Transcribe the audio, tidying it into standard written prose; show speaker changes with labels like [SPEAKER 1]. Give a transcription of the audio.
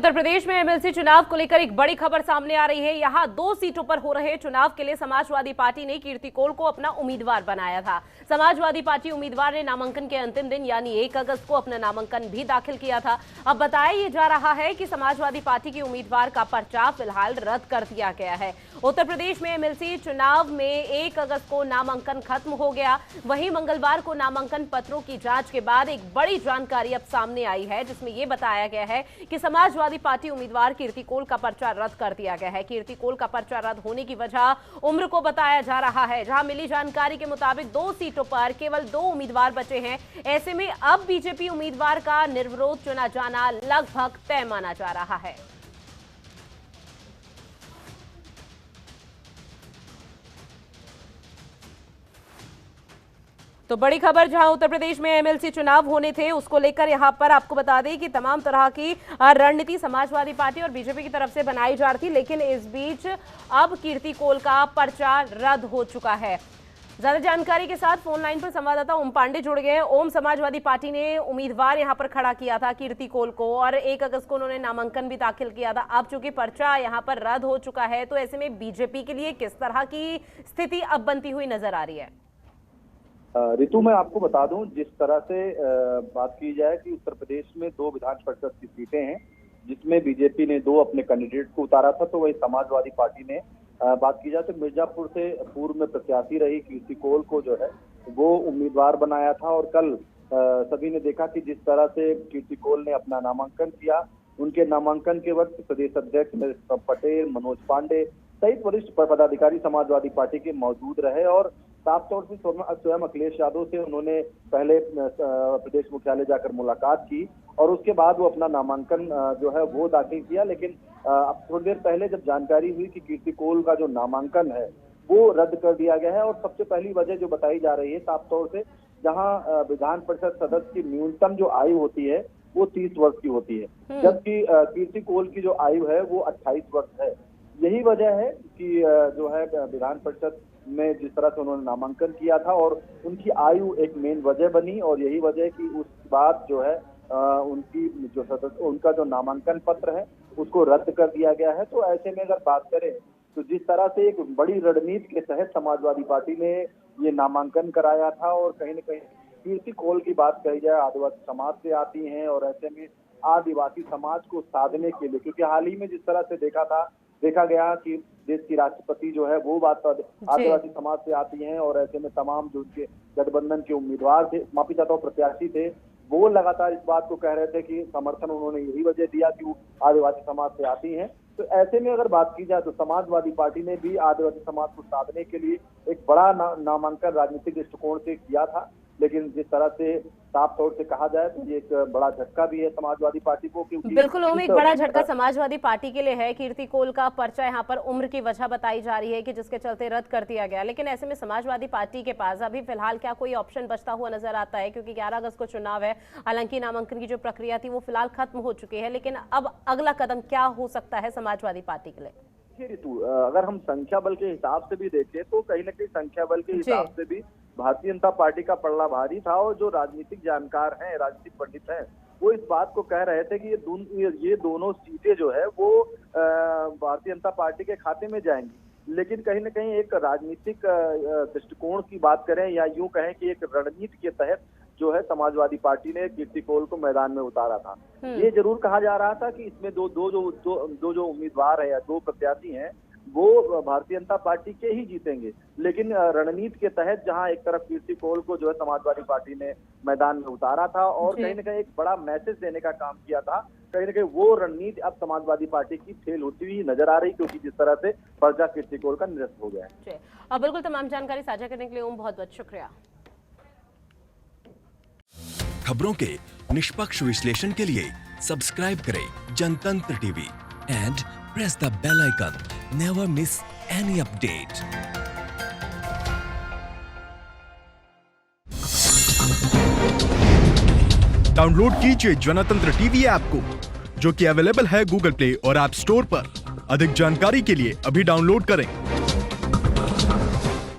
[SPEAKER 1] उत्तर प्रदेश में एमएलसी चुनाव को लेकर एक बड़ी खबर सामने आ रही है। यहां 2 सीटों पर हो रहे चुनाव के लिए समाजवादी पार्टी ने कीर्ति कोल को अपना उम्मीदवार बनाया था। समाजवादी पार्टी उम्मीदवार ने नामांकन के अंतिम दिन यानी 1 अगस्त को अपना नामांकन भी दाखिल किया था। अब बताया जा रहा है कि समाजवादी पार्टी के उम्मीदवार का पर्चा फिलहाल रद्द कर दिया गया है। उत्तर प्रदेश में एमएलसी चुनाव में 1 अगस्त को नामांकन खत्म हो गया। वहीं मंगलवार को नामांकन पत्रों की जांच के बाद एक बड़ी जानकारी अब सामने आई है, जिसमें यह बताया गया है कि समाजवादी पार्टी उम्मीदवार कीर्ति कोल का पर्चा रद्द कर दिया गया है। कीर्ति कोल का पर्चा रद्द होने की वजह उम्र को बताया जा रहा है। जहां मिली जानकारी के मुताबिक 2 सीटों पर केवल 2 उम्मीदवार बचे हैं। ऐसे में अब बीजेपी उम्मीदवार का निर्विरोध चुना जाना लगभग तय माना जा रहा है। तो बड़ी खबर, जहां उत्तर प्रदेश में एमएलसी चुनाव होने थे, उसको लेकर यहां पर आपको बता दें कि तमाम तरह की रणनीति समाजवादी पार्टी और बीजेपी की तरफ से बनाई जा रही थी, लेकिन इस बीच अब कीर्ति कोल का पर्चा रद्द हो चुका है। ज्यादा जानकारी के साथ फोन लाइन पर संवाददाता ओम पांडे जुड़ गए हैं। ओम, समाजवादी पार्टी ने उम्मीदवार यहां पर खड़ा किया था कीर्ति कोल को और 1 अगस्त को उन्होंने नामांकन भी दाखिल किया था। अब चूंकि पर्चा यहां पर रद्द हो चुका है, तो ऐसे में बीजेपी के लिए किस तरह की स्थिति अब बनती हुई नजर आ रही है?
[SPEAKER 2] ऋतु, मैं आपको बता दूं, जिस तरह से बात की जाए कि उत्तर प्रदेश में 2 विधान परिषद की सीटें हैं, जिसमें बीजेपी ने 2 अपने कैंडिडेट को उतारा था, तो वही समाजवादी पार्टी ने बात की जाए तो मिर्जापुर से पूर्व में प्रत्याशी रही कीर्ति कोल को जो है वो उम्मीदवार बनाया था। और कल सभी ने देखा कि जिस तरह से कीर्ति कोल ने अपना नामांकन किया, उनके नामांकन के वक्त प्रदेश अध्यक्ष नरेश पटेल, मनोज पांडे सहित वरिष्ठ पदाधिकारी समाजवादी पार्टी के मौजूद रहे और साफ तौर से स्वयं अखिलेश यादव से उन्होंने पहले प्रदेश मुख्यालय जाकर मुलाकात की और उसके बाद वो अपना नामांकन जो है वो दाखिल किया। लेकिन अब थोड़ी देर पहले जब जानकारी हुई कि कीर्ति कोल का जो नामांकन है वो रद्द कर दिया गया है और सबसे पहली वजह जो बताई जा रही है साफ तौर से, जहां विधान परिषद सदस्य की न्यूनतम जो आयु होती है वो 30 वर्ष की होती है, जबकि कीर्ति कोल की जो आयु है वो 28 वर्ष है। यही वजह है कि जो है विधान परिषद में जिस तरह से उन्होंने नामांकन किया था और उनकी आयु एक मेन वजह बनी और यही वजह कि उस बाद जो है उनकी जो उनका जो नामांकन पत्र है उसको रद्द कर दिया गया है। तो ऐसे में अगर बात करें तो जिस तरह से एक बड़ी रणनीति के तहत समाजवादी पार्टी ने ये नामांकन कराया था और कहीं न कहीं कीर्ति कोल की बात कही जाए, आदिवासी समाज से आती हैं और ऐसे में आदिवासी समाज को साधने के लिए, क्योंकि हाल ही में जिस तरह से देखा गया कि देश की राष्ट्रपति जो है वो बात आदिवासी समाज से आती हैं और ऐसे में तमाम जो उनके गठबंधन के उम्मीदवार थे, माफी चाहता हूँ प्रत्याशी थे, वो लगातार इस बात को कह रहे थे कि समर्थन उन्होंने यही वजह दिया कि वो आदिवासी समाज से आती हैं। तो ऐसे में अगर बात की जाए तो समाजवादी पार्टी ने भी आदिवासी समाज को साधने के लिए एक बड़ा नामांकन राजनीतिक दृष्टिकोण से किया था, लेकिन जिस तरह से साफ तौर से कहा जाए तो ये एक बड़ा झटका भी है समाजवादी पार्टी को, क्योंकि
[SPEAKER 1] बिल्कुल ओम, एक बड़ा झटका समाजवादी पार्टी के लिए है। कीर्ति कोल का पर्चा यहाँ पर उम्र की वजह बताई जा रही है कि जिसके चलते रद्द कर दिया गया, लेकिन ऐसे में समाजवादी पार्टी के पास अभी फिलहाल क्या कोई ऑप्शन बचता हुआ नजर आता है? क्योंकि 11 अगस्त को चुनाव है, हालांकि नामांकन की जो प्रक्रिया थी वो फिलहाल खत्म हो चुकी है, लेकिन अब अगला कदम क्या हो सकता है समाजवादी पार्टी के लिए?
[SPEAKER 2] ऋतु, अगर हम संख्या बल के हिसाब से भी देखें तो कहीं न कहीं संख्या बल के हिसाब से भी भारतीय जनता पार्टी का पलड़ा भारी था और जो राजनीतिक जानकार हैं, राजनीतिक पंडित हैं, वो इस बात को कह रहे थे कि ये दोनों सीटें जो है वो भारतीय जनता पार्टी के खाते में जाएंगी। लेकिन कहीं न कहीं एक राजनीतिक दृष्टिकोण की बात करें या यूं कहें कि एक रणनीति के तहत जो है समाजवादी पार्टी ने कीर्ति कोल को मैदान में उतारा था। ये जरूर कहा जा रहा था कि इसमें दो जो उम्मीदवार है या 2 प्रत्याशी हैं वो भारतीय जनता पार्टी के ही जीतेंगे, लेकिन रणनीति के तहत जहां एक तरफ कीर्ति कोल को जो है समाजवादी पार्टी ने मैदान में उतारा था और कहीं न कहीं एक बड़ा मैसेज देने का काम किया था, कहीं न कहीं वो रणनीति अब समाजवादी पार्टी की फेल होती हुई नजर आ रही, क्योंकि जिस तरह से पर्चा कीर्ति कोल का निरस्त हो गया है।
[SPEAKER 1] अब बिल्कुल तमाम जानकारी साझा करने के लिए ओम बहुत बहुत शुक्रिया।
[SPEAKER 3] खबरों के निष्पक्ष विश्लेषण के लिए सब्सक्राइब करें Jantantra TV and press the bell icon. Never miss any update.
[SPEAKER 4] Download कीजिए जनतंत्र टीवी ऐप को, जो कि अवेलेबल है गूगल प्ले और ऐप स्टोर पर। अधिक जानकारी के लिए अभी डाउनलोड करें।